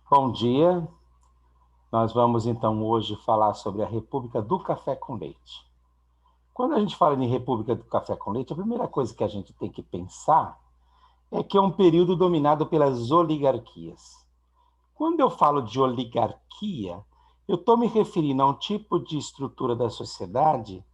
Bom dia, nós vamos então hoje falar sobre a República do Café com Leite. Quando a gente fala em República do Café com Leite, a primeira coisa que a gente tem que pensar é que é um período dominado pelas oligarquias. Quando eu falo de oligarquia, eu estou me referindo a um tipo de estrutura da sociedade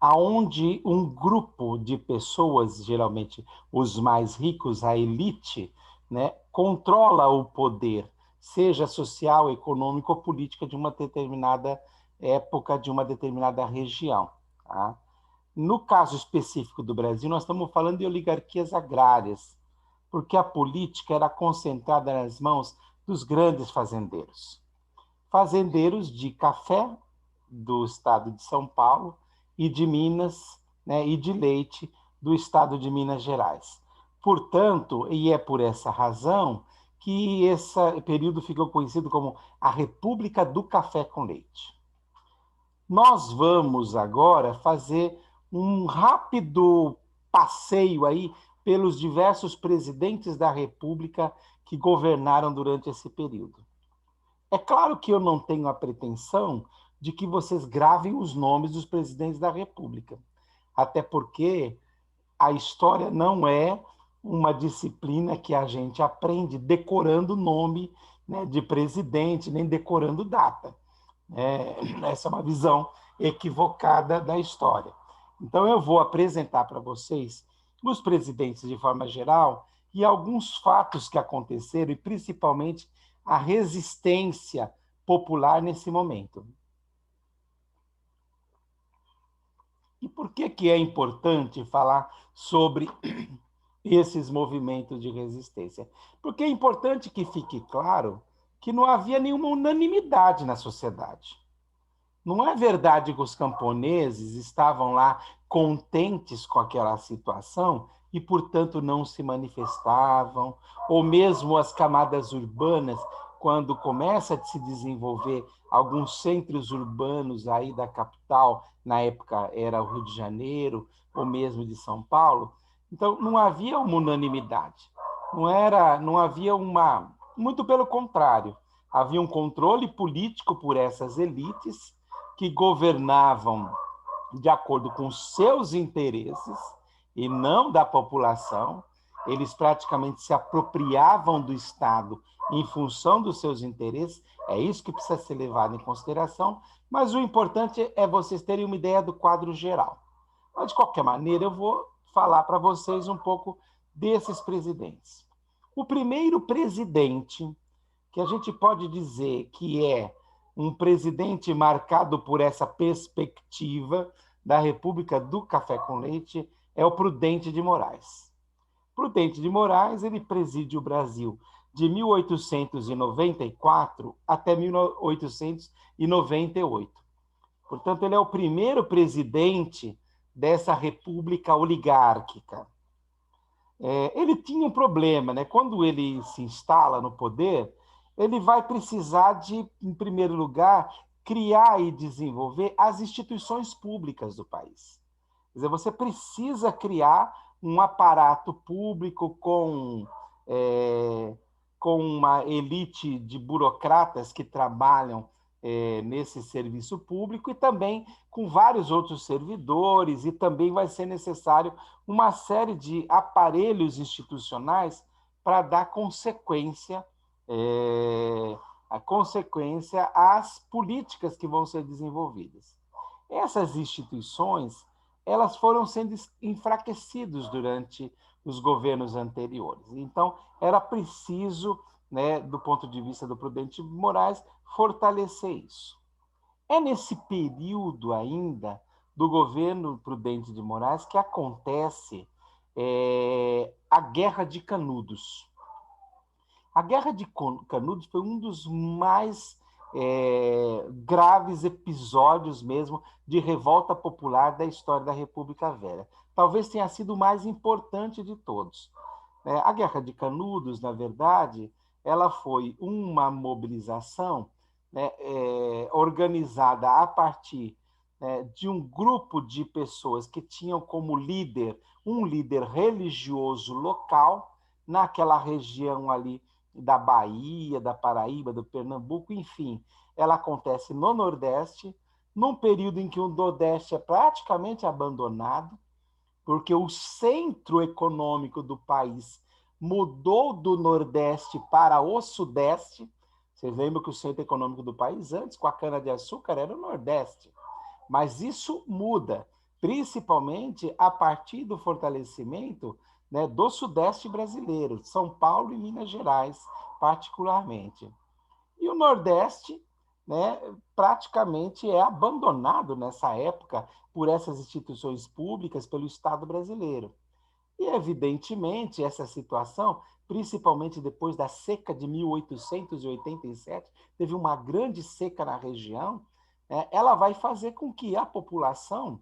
aonde um grupo de pessoas, geralmente os mais ricos, a elite, né, controla o poder, seja social, econômico ou política de uma determinada época, de uma determinada região. Tá? No caso específico do Brasil, nós estamos falando de oligarquias agrárias, porque a política era concentrada nas mãos dos grandes fazendeiros. Fazendeiros de café do estado de São Paulo e de Minas, né, e de leite do estado de Minas Gerais. Portanto, e é por essa razão que esse período ficou conhecido como a República do Café com Leite. Nós vamos agora fazer um rápido passeio aí pelos diversos presidentes da República que governaram durante esse período. É claro que eu não tenho a pretensão de que vocês gravem os nomes dos presidentes da República, até porque a história não é uma disciplina que a gente aprende decorando o nome, né, de presidente, nem decorando data. Essa é uma visão equivocada da história. Então, eu vou apresentar para vocês os presidentes de forma geral e alguns fatos que aconteceram, e principalmente a resistência popular nesse momento. E por que é importante falar sobre esses movimentos de resistência? Porque é importante que fique claro que não havia nenhuma unanimidade na sociedade. Não é verdade que os camponeses estavam lá contentes com aquela situação e, portanto, não se manifestavam, ou mesmo as camadas urbanas, quando começa a se desenvolver alguns centros urbanos aí da capital, na época era o Rio de Janeiro, ou mesmo de São Paulo, então não havia uma unanimidade, não havia uma, muito pelo contrário, havia um controle político por essas elites que governavam de acordo com seus interesses e não da população. Eles praticamente se apropriavam do Estado em função dos seus interesses. É isso que precisa ser levado em consideração. Mas o importante é vocês terem uma ideia do quadro geral. Mas, de qualquer maneira, eu vou falar para vocês um pouco desses presidentes. O primeiro presidente que a gente pode dizer que é um presidente marcado por essa perspectiva da República do Café com Leite é o Prudente de Moraes. Prudente de Moraes, ele preside o Brasil de 1894 até 1898. Portanto, ele é o primeiro presidente dessa república oligárquica. Ele tinha um problema, né? Quando ele se instala no poder, ele vai precisar de, em primeiro lugar, criar e desenvolver as instituições públicas do país. Quer dizer, você precisa criar um aparato público com uma elite de burocratas que trabalham nesse serviço público e também com vários outros servidores, e também vai ser necessário uma série de aparelhos institucionais para dar a consequência às políticas que vão ser desenvolvidas. Essas instituições, elas foram sendo enfraquecidas durante os governos anteriores. Então, era preciso, né, do ponto de vista do Prudente Moraes, fortalecer isso. É nesse período ainda do governo Prudente de Moraes que acontece a Guerra de Canudos. A Guerra de Canudos foi um dos mais graves episódios mesmo de revolta popular da história da República Velha. Talvez tenha sido o mais importante de todos. A Guerra de Canudos, na verdade, ela foi uma mobilização, né, organizada a partir de um grupo de pessoas que tinham como líder um líder religioso local naquela região ali da Bahia, da Paraíba, do Pernambuco, enfim, ela acontece no Nordeste, num período em que o Nordeste é praticamente abandonado, porque o centro econômico do país mudou do Nordeste para o Sudeste. Vocês lembram que o centro econômico do país, antes, com a cana-de-açúcar, era o Nordeste. Mas isso muda, principalmente a partir do fortalecimento, né, do Sudeste brasileiro, São Paulo e Minas Gerais, particularmente. E o Nordeste, né, praticamente é abandonado nessa época por essas instituições públicas, pelo Estado brasileiro. E, evidentemente, essa situação, principalmente depois da seca de 1887, teve uma grande seca na região, ela vai fazer com que a população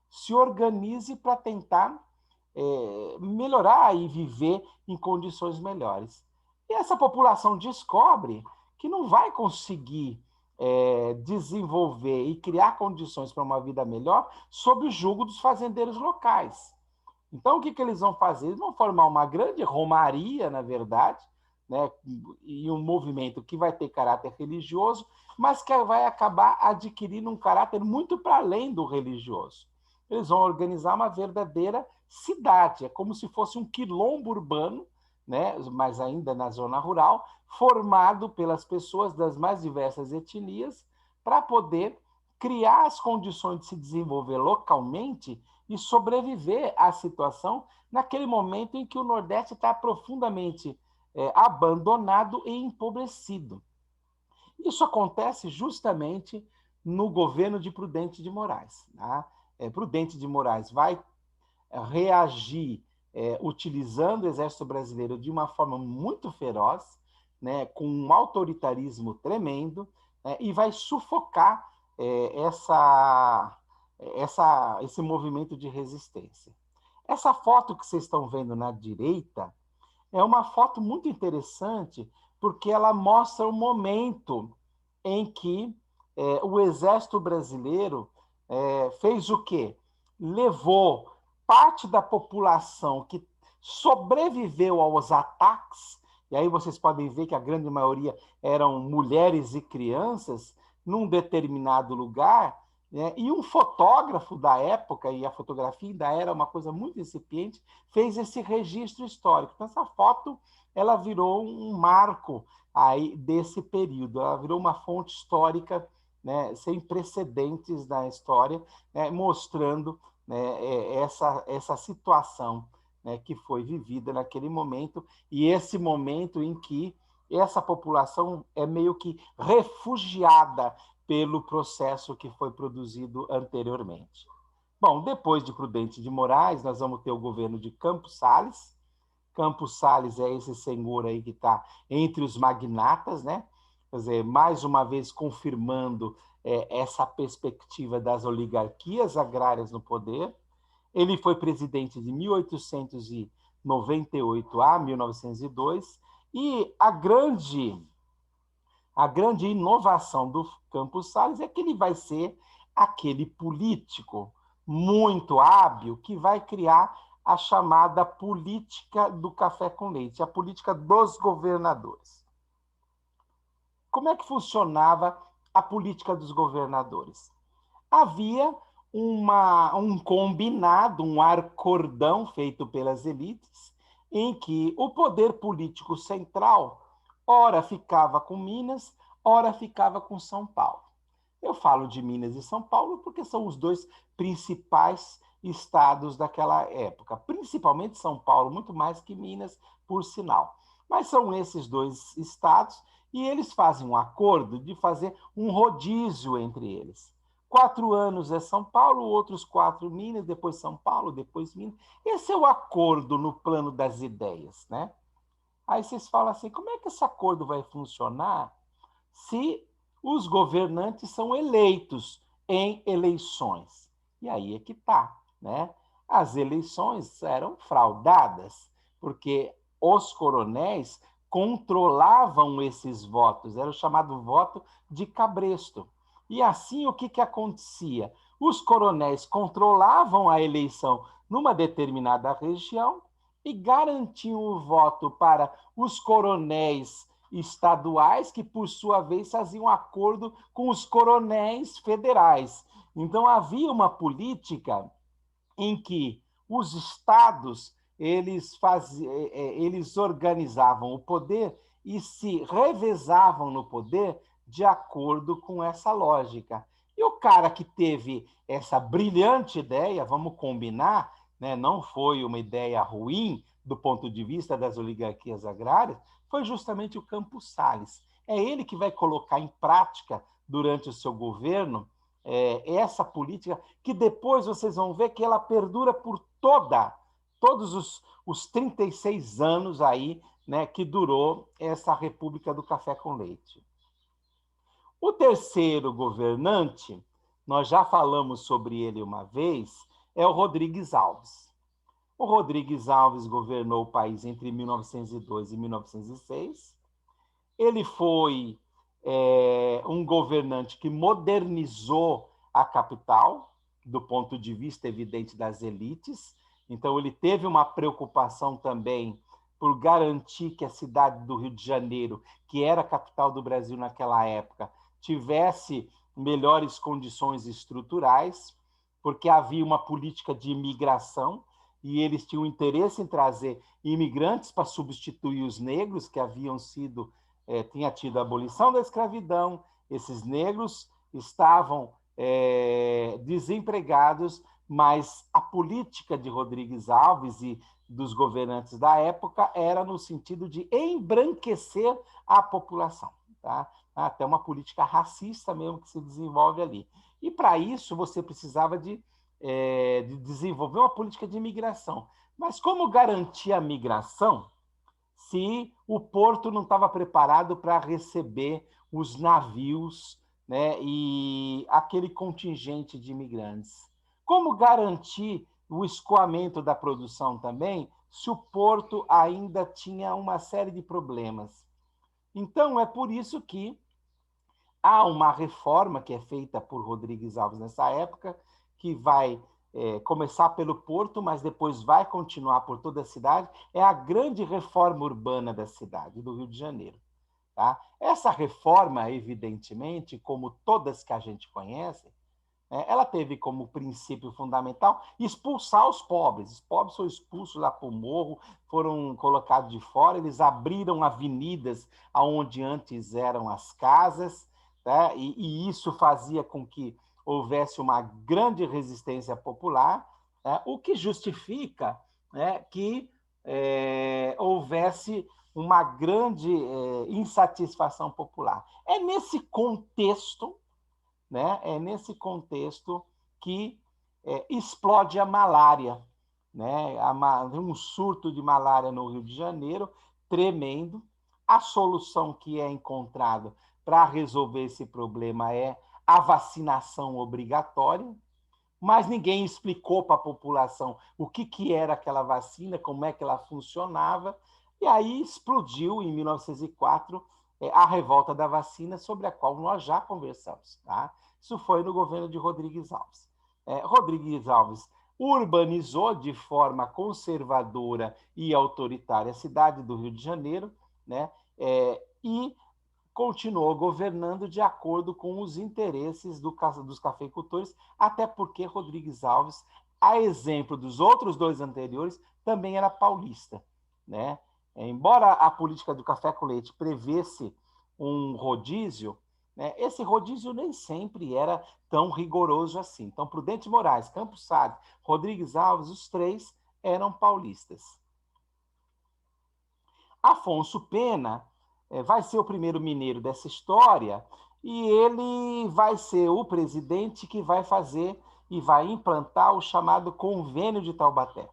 se organize para tentar melhorar e viver em condições melhores. E essa população descobre que não vai conseguir desenvolver e criar condições para uma vida melhor sob o jugo dos fazendeiros locais. Então, o que eles vão fazer? Eles vão formar uma grande romaria, na verdade, né, e um movimento que vai ter caráter religioso, mas que vai acabar adquirindo um caráter muito para além do religioso. Eles vão organizar uma verdadeira cidade, é como se fosse um quilombo urbano, né, mas ainda na zona rural, formado pelas pessoas das mais diversas etnias, para poder criar as condições de se desenvolver localmente e sobreviver à situação naquele momento em que o Nordeste está profundamente abandonado e empobrecido. Isso acontece justamente no governo de Prudente de Moraes. Tá? Prudente de Moraes vai reagir utilizando o Exército Brasileiro de uma forma muito feroz, né, com um autoritarismo tremendo, e vai sufocar esse movimento de resistência. Essa foto que vocês estão vendo na direita é uma foto muito interessante porque ela mostra o momento em que o Exército Brasileiro fez o quê? Levou parte da população que sobreviveu aos ataques, e aí vocês podem ver que a grande maioria eram mulheres e crianças, num determinado lugar, né? E um fotógrafo da época, e a fotografia ainda era uma coisa muito incipiente, fez esse registro histórico. Então, essa foto ela virou um marco aí desse período, ela virou uma fonte histórica, né, sem precedentes na história, né, mostrando, né, essa situação, né, que foi vivida naquele momento, e esse momento em que essa população é meio que refugiada pelo processo que foi produzido anteriormente. Bom, depois de Prudente de Moraes, nós vamos ter o governo de Campos Salles. Campos Salles é esse senhor aí que está entre os magnatas, né? Quer dizer, mais uma vez confirmando essa perspectiva das oligarquias agrárias no poder. Ele foi presidente de 1898 a 1902 e a grande inovação do Campos Salles é que ele vai ser aquele político muito hábil que vai criar a chamada política do café com leite, a política dos governadores. Como é que funcionava a política dos governadores? Havia um combinado, um acordão feito pelas elites, em que o poder político central ora ficava com Minas, ora ficava com São Paulo. Eu falo de Minas e São Paulo porque são os dois principais estados daquela época, principalmente São Paulo, muito mais que Minas, por sinal. Mas são esses dois estados e eles fazem um acordo de fazer um rodízio entre eles. 4 anos é São Paulo, outros 4 Minas, depois São Paulo, depois Minas. Esse é o acordo no plano das ideias, né? Aí vocês falam assim, como é que esse acordo vai funcionar se os governantes são eleitos em eleições? E aí é que tá, né? As eleições eram fraudadas, porque os coronéis controlavam esses votos, era o chamado voto de cabresto. E assim o que acontecia? Os coronéis controlavam a eleição numa determinada região e garantiam o voto para os coronéis estaduais, que, por sua vez, faziam acordo com os coronéis federais. Então, havia uma política em que os estados eles organizavam o poder e se revezavam no poder de acordo com essa lógica. E o cara que teve essa brilhante ideia, vamos combinar, né, não foi uma ideia ruim do ponto de vista das oligarquias agrárias, foi justamente o Campos Salles. É ele que vai colocar em prática, durante o seu governo, essa política, que depois vocês vão ver que ela perdura por todos os 36 anos aí, né, que durou essa República do Café com Leite. O terceiro governante, nós já falamos sobre ele uma vez, é o Rodrigues Alves. O Rodrigues Alves governou o país entre 1902 e 1906. Ele foi um governante que modernizou a capital, do ponto de vista evidente das elites. Então, ele teve uma preocupação também por garantir que a cidade do Rio de Janeiro, que era a capital do Brasil naquela época, tivesse melhores condições estruturais, porque havia uma política de imigração e eles tinham interesse em trazer imigrantes para substituir os negros que haviam sido tinha tido a abolição da escravidão, esses negros estavam desempregados, mas a política de Rodrigues Alves e dos governantes da época era no sentido de embranquecer a população. Tá? Até uma política racista mesmo que se desenvolve ali. E para isso você precisava de desenvolver uma política de imigração. Mas como garantir a migração se o porto não estava preparado para receber os navios, né, e aquele contingente de imigrantes? Como garantir o escoamento da produção também, se o porto ainda tinha uma série de problemas? Então, é por isso que há uma reforma que é feita por Rodrigues Alves nessa época, que vai começar pelo Porto, mas depois vai continuar por toda a cidade, é a grande reforma urbana da cidade, do Rio de Janeiro. Tá? Essa reforma, evidentemente, como todas que a gente conhece, ela teve como princípio fundamental expulsar os pobres. Os pobres foram expulsos lá para o morro, foram colocados de fora, eles abriram avenidas onde antes eram as casas, né? E isso fazia com que houvesse uma grande resistência popular, né? O que justifica, né, que houvesse uma grande insatisfação popular. É nesse contexto, né? É nesse contexto que explode a malária, né? Um surto de malária no Rio de Janeiro, tremendo. A solução que é encontrada para resolver esse problema é a vacinação obrigatória, mas ninguém explicou para a população o que era aquela vacina, como é que ela funcionava, e aí explodiu, em 1904, a revolta da vacina, sobre a qual nós já conversamos. Tá? Isso foi no governo de Rodrigues Alves. Rodrigues Alves urbanizou de forma conservadora e autoritária a cidade do Rio de Janeiro, né? E continuou governando de acordo com os interesses dos cafeicultores, até porque Rodrigues Alves, a exemplo dos outros dois anteriores, também era paulista. Né? Embora a política do café com leite prevesse um rodízio, né, esse rodízio nem sempre era tão rigoroso assim. Então, Prudente Moraes, Campos Salles, Rodrigues Alves, os três eram paulistas. Afonso Pena vai ser o primeiro mineiro dessa história e ele vai ser o presidente que vai fazer e vai implantar o chamado Convênio de Taubaté.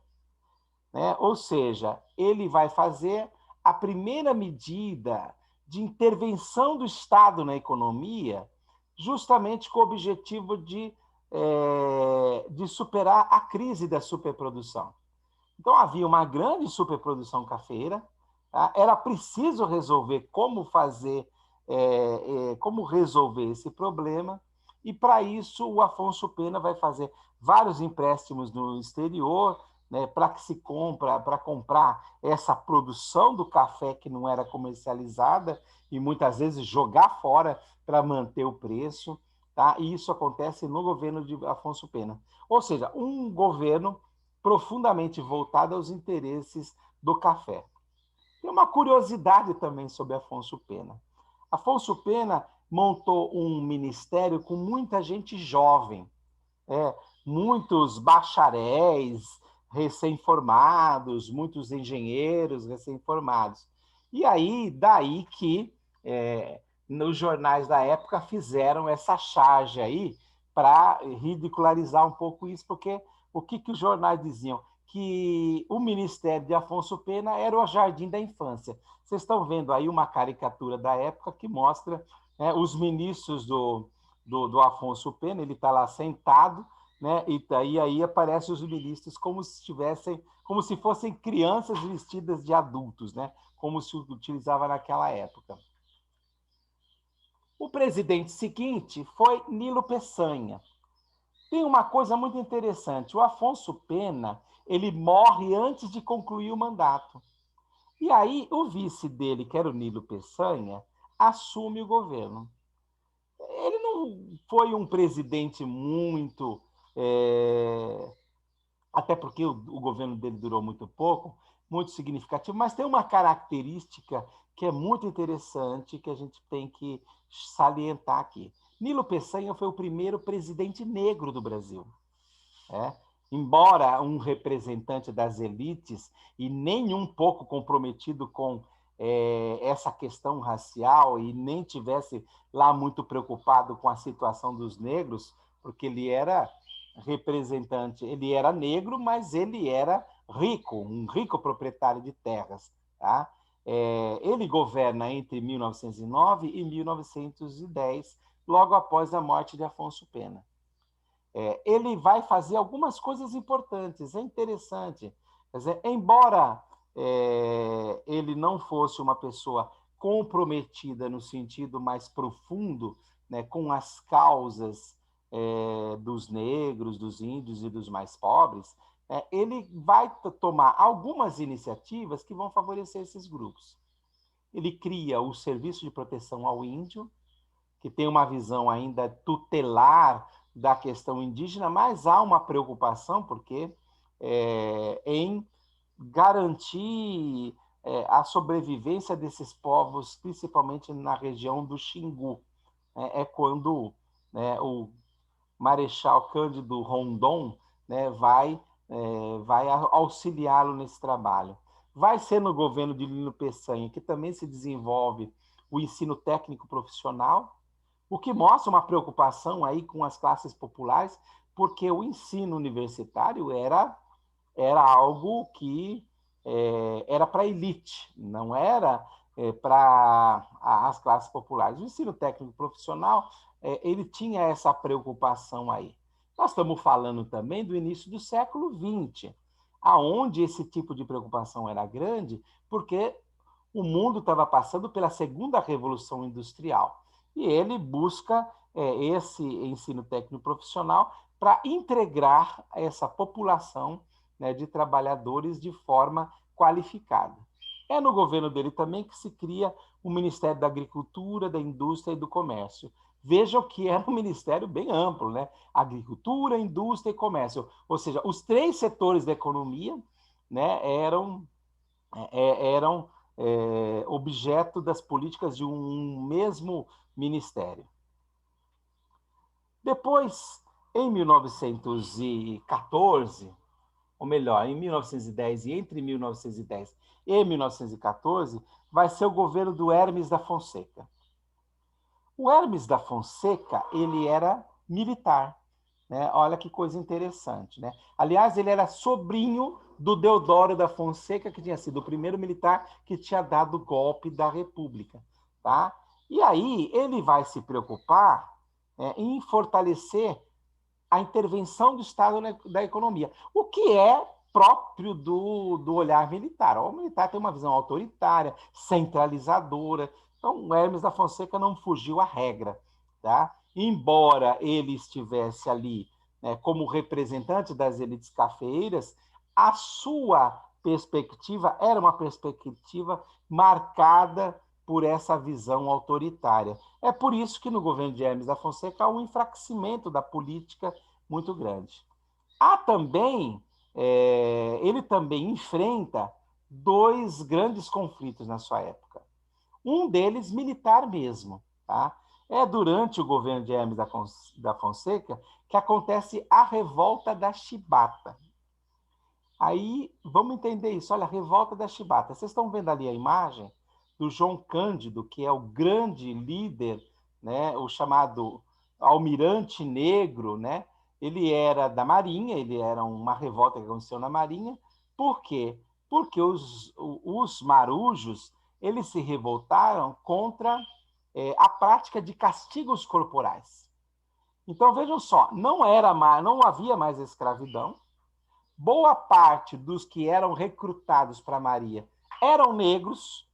Né? Ou seja, ele vai fazer a primeira medida de intervenção do Estado na economia, justamente com o objetivo de superar a crise da superprodução. Então, havia uma grande superprodução cafeeira, tá? Era preciso resolver como resolver esse problema, e para isso o Afonso Pena vai fazer vários empréstimos no exterior, né, para comprar essa produção do café que não era comercializada e muitas vezes jogar fora para manter o preço, tá? E isso acontece no governo de Afonso Pena. Ou seja, um governo profundamente voltado aos interesses do café. Tem uma curiosidade também sobre Afonso Pena. Afonso Pena montou um ministério com muita gente jovem, muitos bacharéis recém-formados, muitos engenheiros recém-formados. E aí, daí que nos jornais da época fizeram essa charge aí para ridicularizar um pouco isso, porque o que os jornais diziam? Que o ministério de Afonso Pena era o jardim da infância. Vocês estão vendo aí uma caricatura da época que mostra os ministros do Afonso Pena, ele está lá sentado, né? E aí aparecem os ministros como se estivessem, como se fossem crianças vestidas de adultos, né? Como se utilizava naquela época. O presidente seguinte foi Nilo Peçanha. Tem uma coisa muito interessante, o Afonso Pena, ele morre antes de concluir o mandato. E aí o vice dele, que era o Nilo Peçanha, assume o governo. Ele não foi um presidente muito até porque o governo dele durou muito pouco, muito significativo, mas tem uma característica que é muito interessante que a gente tem que salientar aqui. Nilo Peçanha foi o primeiro presidente negro do Brasil. Embora um representante das elites e nem um pouco comprometido com essa questão racial e nem tivesse lá muito preocupado com a situação dos negros, porque ele era representante, ele era negro, mas ele era rico, um rico proprietário de terras. Tá? Ele governa entre 1909 e 1910, logo após a morte de Afonso Pena. Ele vai fazer algumas coisas importantes, é interessante. Quer dizer, embora ele não fosse uma pessoa comprometida no sentido mais profundo, né, com as causas dos negros, dos índios e dos mais pobres, ele vai tomar algumas iniciativas que vão favorecer esses grupos. Ele cria o Serviço de Proteção ao Índio, que tem uma visão ainda tutelar da questão indígena, mas há uma preocupação, porque em garantir a sobrevivência desses povos, principalmente na região do Xingu. Quando o Marechal Cândido Rondon vai auxiliá-lo nesse trabalho. Vai ser no governo de Nilo Peçanha que também se desenvolve o ensino técnico profissional, o que mostra uma preocupação aí com as classes populares, porque o ensino universitário era algo que era para a elite, não era para as classes populares. O ensino técnico profissional, ele tinha essa preocupação aí. Nós estamos falando também do início do século XX, aonde esse tipo de preocupação era grande, porque o mundo estava passando pela segunda revolução industrial. E ele busca esse ensino técnico profissional para integrar essa população de trabalhadores de forma qualificada. É no governo dele também que se cria o Ministério da Agricultura, da Indústria e do Comércio. Vejam que era um ministério bem amplo, né? Agricultura, indústria e comércio. Ou seja, os três setores da economia eram objeto das políticas de um mesmo ministério. Depois, em 1914, ou melhor, em 1910 e entre 1910 e 1914, vai ser o governo do Hermes da Fonseca. O Hermes da Fonseca, ele era militar. Olha que coisa interessante. Aliás, ele era sobrinho do Deodoro da Fonseca, que tinha sido o primeiro militar que tinha dado o golpe da República. Tá? E aí ele vai se preocupar em fortalecer a intervenção do Estado da economia, o que é próprio do olhar militar. O militar tem uma visão autoritária, centralizadora. Então, o Hermes da Fonseca não fugiu à regra. Tá? Embora ele estivesse ali como representante das elites cafeeiras, a sua perspectiva era uma perspectiva marcada por essa visão autoritária. É por isso que no governo de Hermes da Fonseca há um enfraquecimento da política muito grande. Há também, ele também enfrenta dois grandes conflitos na sua época. Um deles militar mesmo, tá? É durante o governo de Hermes da Fonseca que acontece a revolta da Chibata. Aí, vamos entender isso. Olha, a revolta da Chibata. Vocês estão vendo ali a imagem do João Cândido, que é o grande líder, né, o chamado Almirante Negro, né? Ele era da Marinha, ele era uma revolta que aconteceu na Marinha. Por quê? Porque os marujos, eles se revoltaram contra a prática de castigos corporais. Então, vejam só, não havia mais escravidão. Boa parte dos que eram recrutados para Maria eram negros,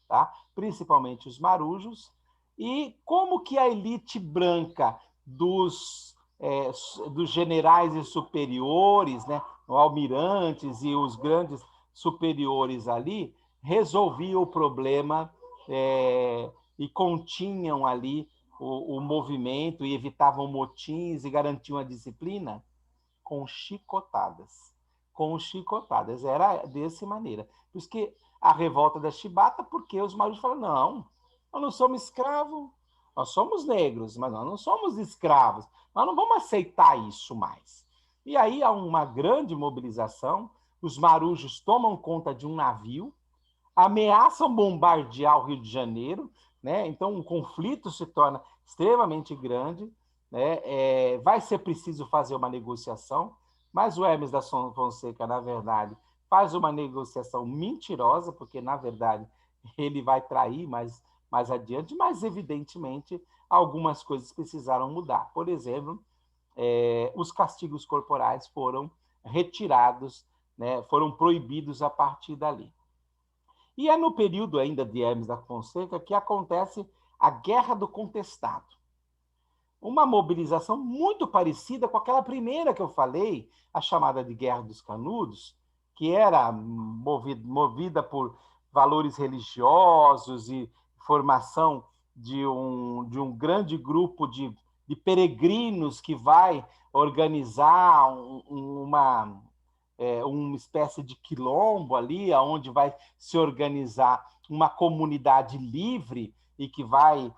tá? Principalmente os marujos. E como que a elite branca dos generais e superiores, né, almirantes e os grandes superiores ali, resolviam o problema e continham ali o movimento e evitavam motins e garantiam a disciplina? Com chicotadas. Com chicotadas. Era dessa maneira. Por isso que a revolta da Chibata, porque os marujos falaram, não, nós não somos escravos, nós somos negros, mas nós não somos escravos. Nós não vamos aceitar isso mais. E aí há uma grande mobilização, os marujos tomam conta de um navio, ameaçam bombardear o Rio de Janeiro, né? Então o conflito se torna extremamente grande, né? Vai ser preciso fazer uma negociação, mas o Hermes da Fonseca, na verdade, faz uma negociação mentirosa, porque, na verdade, ele vai trair mais adiante, mas, evidentemente, algumas coisas precisaram mudar. Por exemplo, os castigos corporais foram retirados, né? Foram proibidos a partir dali. E é no período ainda de Hermes da Fonseca que acontece a Guerra do Contestado. Uma mobilização muito parecida com aquela primeira que eu falei, a chamada de Guerra dos Canudos, que era movida por valores religiosos e formação de um grande grupo de peregrinos que vai organizar uma espécie de quilombo ali, onde vai se organizar uma comunidade livre e que vai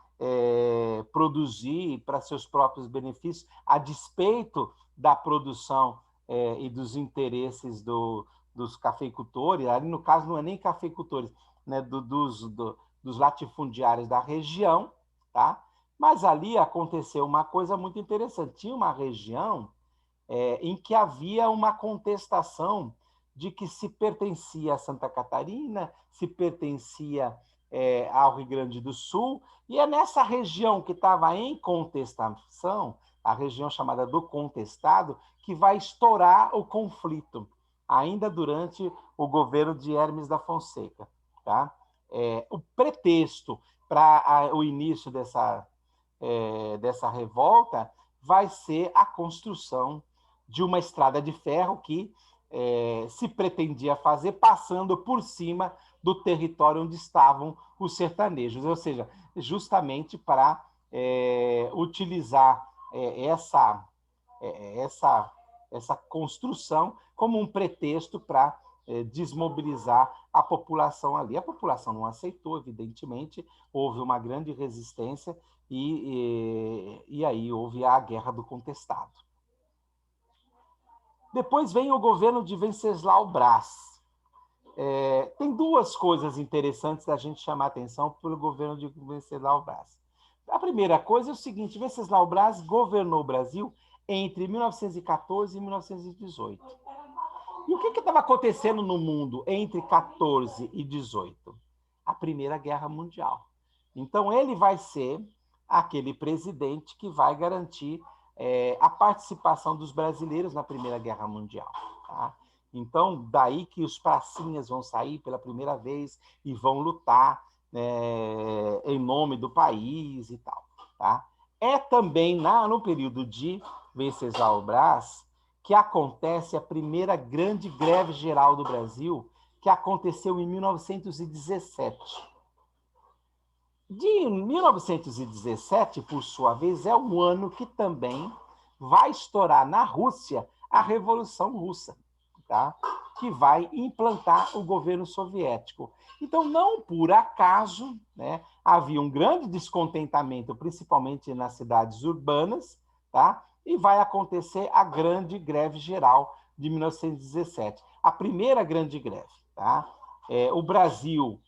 produzir para seus próprios benefícios, a despeito da produção e dos interesses dos cafeicultores. Ali, no caso, não é nem cafeicultores, né, dos latifundiários da região, tá? Mas ali aconteceu uma coisa muito interessante. Tinha uma região em que havia uma contestação de que se pertencia a Santa Catarina, se pertencia ao Rio Grande do Sul, e é nessa região que estava em contestação, a região chamada do Contestado, que vai estourar o conflito, ainda durante o governo de Hermes da Fonseca. Tá? O pretexto para o início dessa revolta vai ser a construção de uma estrada de ferro que se pretendia fazer passando por cima do território onde estavam os sertanejos, ou seja, justamente para utilizar essa construção como um pretexto para desmobilizar a população ali. A população não aceitou, evidentemente, houve uma grande resistência e aí houve a Guerra do Contestado. Depois vem o governo de Venceslau Braz. Tem duas coisas interessantes da gente chamar a atenção pelo governo de Venceslau Braz. A primeira coisa é o seguinte: Venceslau Braz governou o Brasil entre 1914 e 1918. E o que estava acontecendo no mundo entre 14 e 18? A Primeira Guerra Mundial. Então, ele vai ser aquele presidente que vai garantir a participação dos brasileiros na Primeira Guerra Mundial. Tá? Então, daí que os pracinhas vão sair pela primeira vez e vão lutar em nome do país e tal. Tá? É também no período de Venceslau Braz que acontece a primeira grande greve geral do Brasil, que aconteceu em 1917. De 1917, por sua vez, é um ano que também vai estourar na Rússia a Revolução Russa, tá? Que vai implantar o governo soviético. Então, não por acaso, né, havia um grande descontentamento, principalmente nas cidades urbanas, tá? E vai acontecer a grande greve geral de 1917, a primeira grande greve. Tá? O Brasil,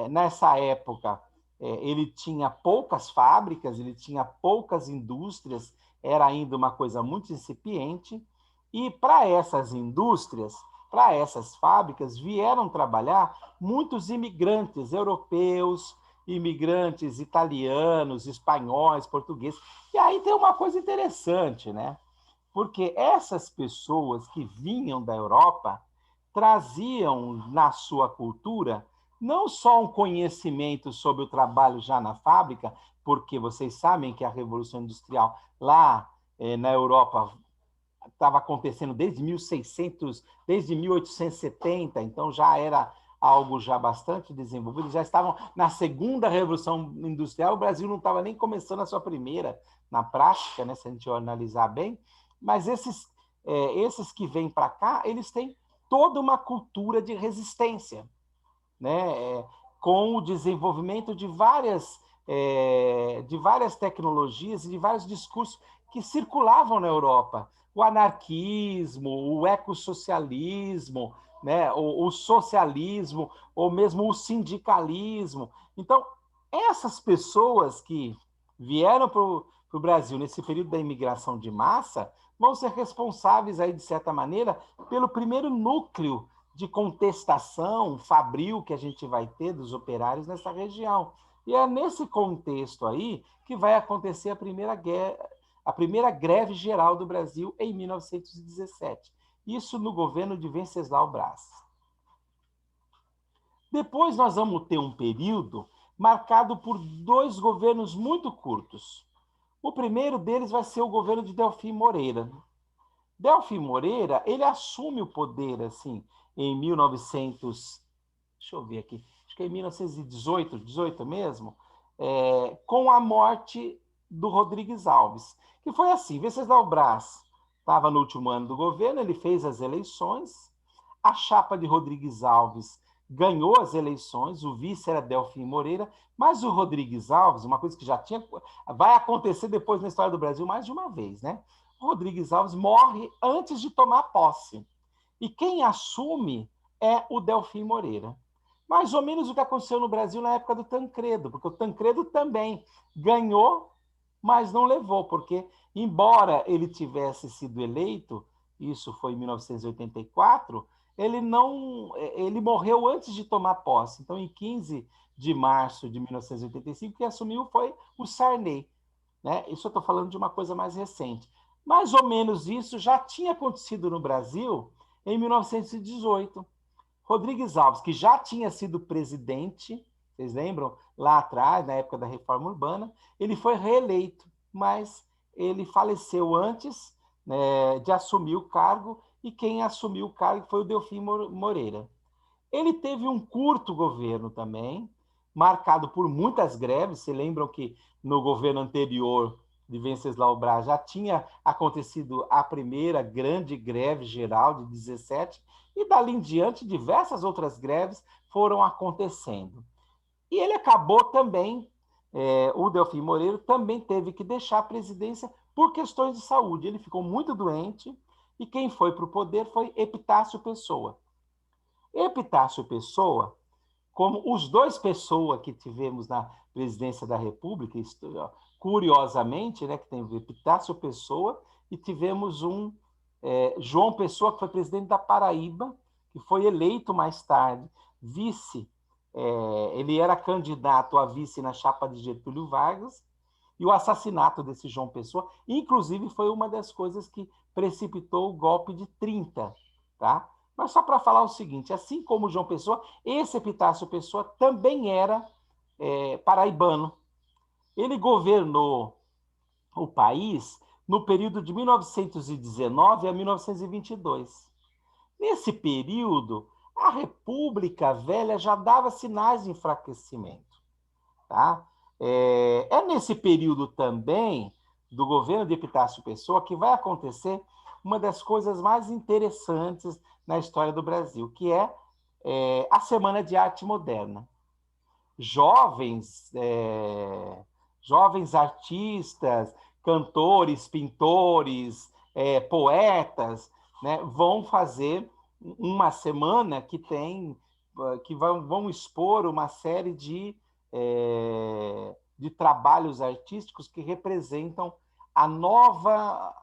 nessa época, ele tinha poucas fábricas, ele tinha poucas indústrias, era ainda uma coisa muito incipiente, e para essas indústrias, para essas fábricas, vieram trabalhar muitos imigrantes europeus, imigrantes italianos, espanhóis, portugueses. E aí tem uma coisa interessante, né? Porque essas pessoas que vinham da Europa traziam na sua cultura não só um conhecimento sobre o trabalho já na fábrica, porque vocês sabem que a Revolução Industrial lá na Europa estava acontecendo desde 1600, desde 1870, então já era algo já bastante desenvolvido, já estavam na segunda Revolução Industrial, o Brasil não estava nem começando a sua primeira, na prática, né, se a gente analisar bem, mas esses que vêm para cá, eles têm toda uma cultura de resistência, né, com o desenvolvimento de várias tecnologias e de vários discursos que circulavam na Europa. O anarquismo, o ecossocialismo, né, o socialismo, ou mesmo o sindicalismo. Então, essas pessoas que vieram para o Brasil nesse período da imigração de massa vão ser responsáveis, aí, de certa maneira, pelo primeiro núcleo de contestação fabril que a gente vai ter dos operários nessa região. E é nesse contexto aí que vai acontecer a primeira greve geral do Brasil em 1917. Isso no governo de Venceslau Braz. Depois nós vamos ter um período marcado por dois governos muito curtos. O primeiro deles vai ser o governo de Delfim Moreira. Delfim Moreira, ele assume o poder assim em 1900, deixa eu ver aqui, acho que é em 1918, 18 mesmo, com a morte do Rodrigues Alves, que foi assim, Venceslau Braz estava no último ano do governo, ele fez as eleições, a chapa de Rodrigues Alves ganhou as eleições, o vice era Delfim Moreira, mas o Rodrigues Alves, uma coisa que já vai acontecer depois na história do Brasil mais de uma vez, né? O Rodrigues Alves morre antes de tomar posse. E quem assume é o Delfim Moreira. Mais ou menos o que aconteceu no Brasil na época do Tancredo, porque o Tancredo também ganhou, mas não levou, porque, embora ele tivesse sido eleito, isso foi em 1984, ele morreu antes de tomar posse. Então, em 15 de março de 1985, quem assumiu foi o Sarney. Né? Isso eu estou falando de uma coisa mais recente. Mais ou menos isso já tinha acontecido no Brasil em 1918. Rodrigues Alves, que já tinha sido presidente, vocês lembram? Lá atrás, na época da reforma urbana, ele foi reeleito, mas ele faleceu antes, né, de assumir o cargo, e quem assumiu o cargo foi o Delfim Moreira. Ele teve um curto governo também, marcado por muitas greves. Vocês lembram que no governo anterior de Venceslau Braz já tinha acontecido a primeira grande greve geral de 17, e dali em diante diversas outras greves foram acontecendo. E ele acabou também, o Delfim Moreira também teve que deixar a presidência por questões de saúde. Ele ficou muito doente e quem foi para o poder foi Epitácio Pessoa. Epitácio Pessoa, como os dois Pessoa que tivemos na presidência da República, curiosamente, né, que tem o Epitácio Pessoa, e tivemos João Pessoa, que foi presidente da Paraíba, que foi eleito mais tarde vice. Ele era candidato a vice na chapa de Getúlio Vargas, e o assassinato desse João Pessoa, inclusive, foi uma das coisas que precipitou o golpe de 30, tá? Mas só para falar o seguinte, assim como o João Pessoa, esse Epitácio Pessoa também era paraibano. Ele governou o país no período de 1919 a 1922. Nesse período, a República Velha já dava sinais de enfraquecimento. Tá? É nesse período também do governo de Epitácio Pessoa que vai acontecer uma das coisas mais interessantes na história do Brasil, que é a Semana de Arte Moderna. Jovens artistas, cantores, pintores, poetas, né, vão fazer uma semana que vão expor uma série de trabalhos artísticos que representam a nova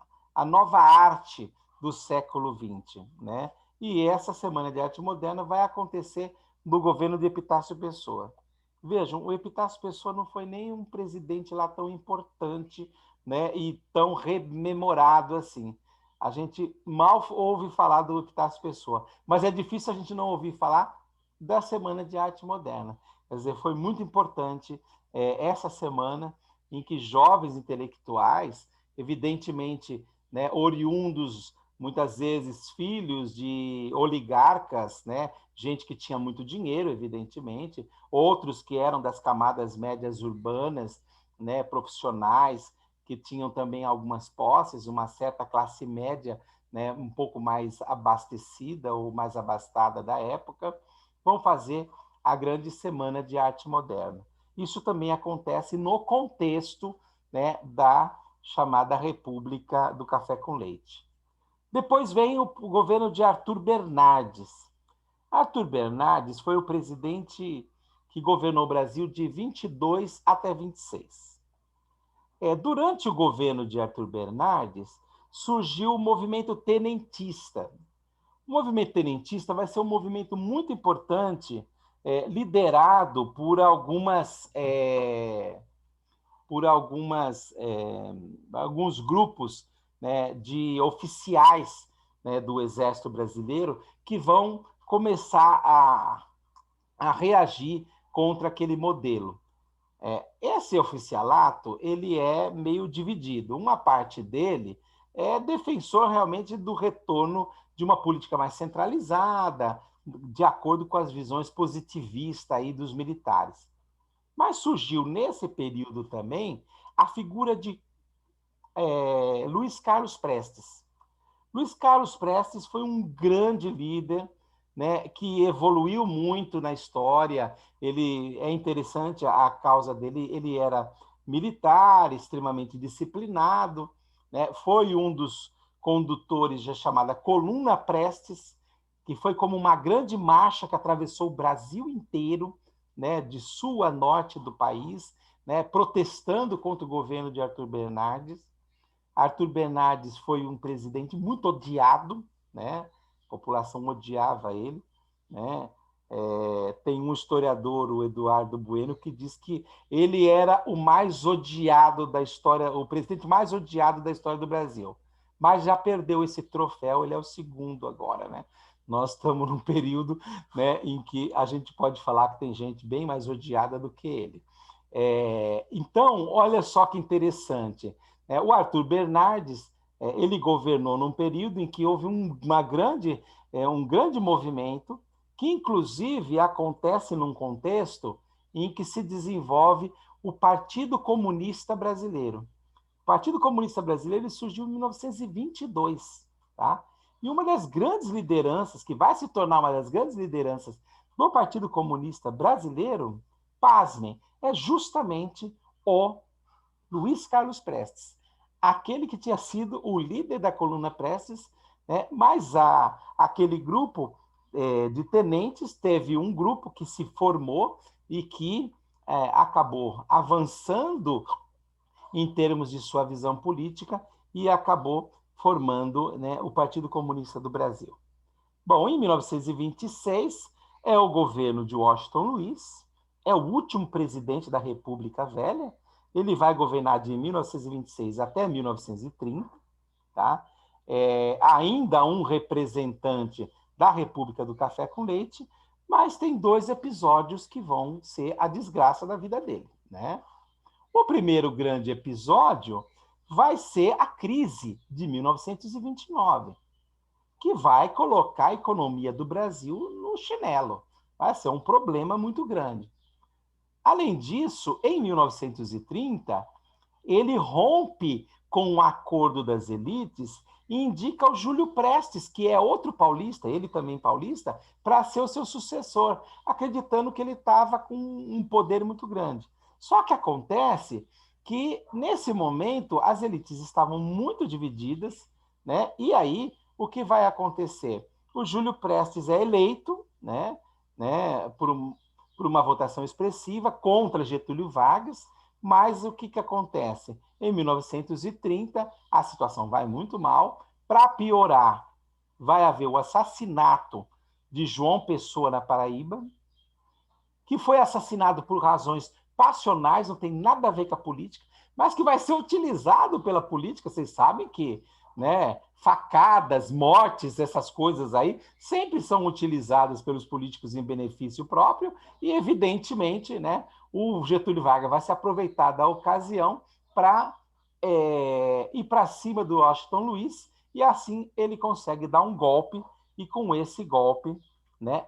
arte do século XX, né? E essa Semana de Arte Moderna vai acontecer no governo de Epitácio Pessoa. Vejam, o Epitácio Pessoa não foi nem um presidente lá tão importante, né, e tão rememorado assim. A gente mal ouve falar do Epitácio Pessoa, mas é difícil a gente não ouvir falar da Semana de Arte Moderna. Quer dizer, foi muito importante essa semana em que jovens intelectuais, evidentemente, né, oriundos, muitas vezes filhos de oligarcas, né, gente que tinha muito dinheiro, evidentemente, outros que eram das camadas médias urbanas, né, profissionais, que tinham também algumas posses, uma certa classe média, né, um pouco mais abastecida ou mais abastada da época, vão fazer a grande Semana de Arte Moderna. Isso também acontece no contexto, né, da chamada República do Café com Leite. Depois vem o governo de Arthur Bernardes. Arthur Bernardes foi o presidente que governou o Brasil de 22 até 26. Durante o governo de Arthur Bernardes, surgiu o movimento tenentista. O movimento tenentista vai ser um movimento muito importante, liderado por alguns grupos, né, de oficiais, né, do Exército Brasileiro que vão começar a reagir contra aquele modelo. Esse oficialato ele é meio dividido. Uma parte dele é defensor realmente do retorno de uma política mais centralizada, de acordo com as visões positivistas aí dos militares. Mas surgiu nesse período também a figura de Luiz Carlos Prestes. Luiz Carlos Prestes foi um grande líder, né, que evoluiu muito na história. Ele é interessante a causa dele. Ele era militar, extremamente disciplinado, né, foi um dos condutores da chamada Coluna Prestes, que foi como uma grande marcha que atravessou o Brasil inteiro, né, de sul a norte do país, né, protestando contra o governo de Arthur Bernardes. Arthur Bernardes foi um presidente muito odiado, né? A população odiava ele, né? Tem um historiador, o Eduardo Bueno, que diz que ele era o mais odiado da história, o presidente mais odiado da história do Brasil. Mas já perdeu esse troféu, ele é o segundo agora, né? Nós estamos num período, né, em que a gente pode falar que tem gente bem mais odiada do que ele. Então, olha só que interessante. O Arthur Bernardes, ele governou num período em que houve um grande movimento, que inclusive acontece num contexto em que se desenvolve o Partido Comunista Brasileiro. O Partido Comunista Brasileiro surgiu em 1922, tá? E uma das grandes lideranças, que vai se tornar uma das grandes lideranças do Partido Comunista Brasileiro, pasmem, é justamente o Luiz Carlos Prestes, aquele que tinha sido o líder da Coluna Prestes, né? Mas aquele grupo de tenentes teve um grupo que se formou e que acabou avançando em termos de sua visão política e acabou formando, né, o Partido Comunista do Brasil. Bom, em 1926 é o governo de Washington Luiz, é o último presidente da República Velha. Ele vai governar de 1926 até 1930, tá? Ainda um representante da República do Café com Leite, mas tem 2 episódios que vão ser a desgraça da vida dele, né? O primeiro grande episódio vai ser a crise de 1929, que vai colocar a economia do Brasil no chinelo. Vai ser um problema muito grande. Além disso, em 1930, ele rompe com um acordo das elites e indica o Júlio Prestes, que é outro paulista, ele também paulista, para ser o seu sucessor, acreditando que ele estava com um poder muito grande. Só que acontece que, nesse momento, as elites estavam muito divididas, né? E aí, o que vai acontecer? O Júlio Prestes é eleito, por uma votação expressiva contra Getúlio Vargas, mas o que acontece? Em 1930, a situação vai muito mal. Para piorar, vai haver o assassinato de João Pessoa na Paraíba, que foi assassinado por razões passionais, não tem nada a ver com a política, mas que vai ser utilizado pela política. Vocês sabem que, né, facadas, mortes, essas coisas aí, sempre são utilizadas pelos políticos em benefício próprio e, evidentemente, né, o Getúlio Vargas vai se aproveitar da ocasião para ir para cima do Washington Luiz, e assim ele consegue dar um golpe, e com esse golpe, né,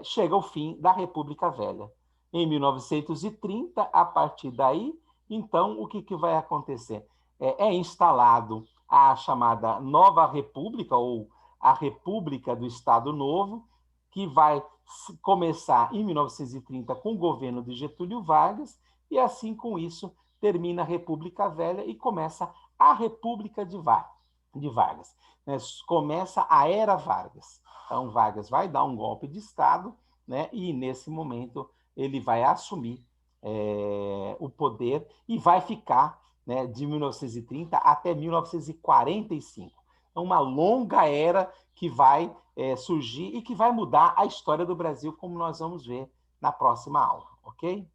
chega o fim da República Velha. Em 1930, a partir daí, então, o que vai acontecer? É instalado a chamada Nova República, ou a República do Estado Novo, que vai começar em 1930 com o governo de Getúlio Vargas, e assim, com isso, termina a República Velha e começa a República de Vargas. Né? Começa a Era Vargas. Então, Vargas vai dar um golpe de Estado, né? E, nesse momento, ele vai assumir o poder e vai ficar, né, de 1930 até 1945. É uma longa era que vai surgir e que vai mudar a história do Brasil, como nós vamos ver na próxima aula, ok?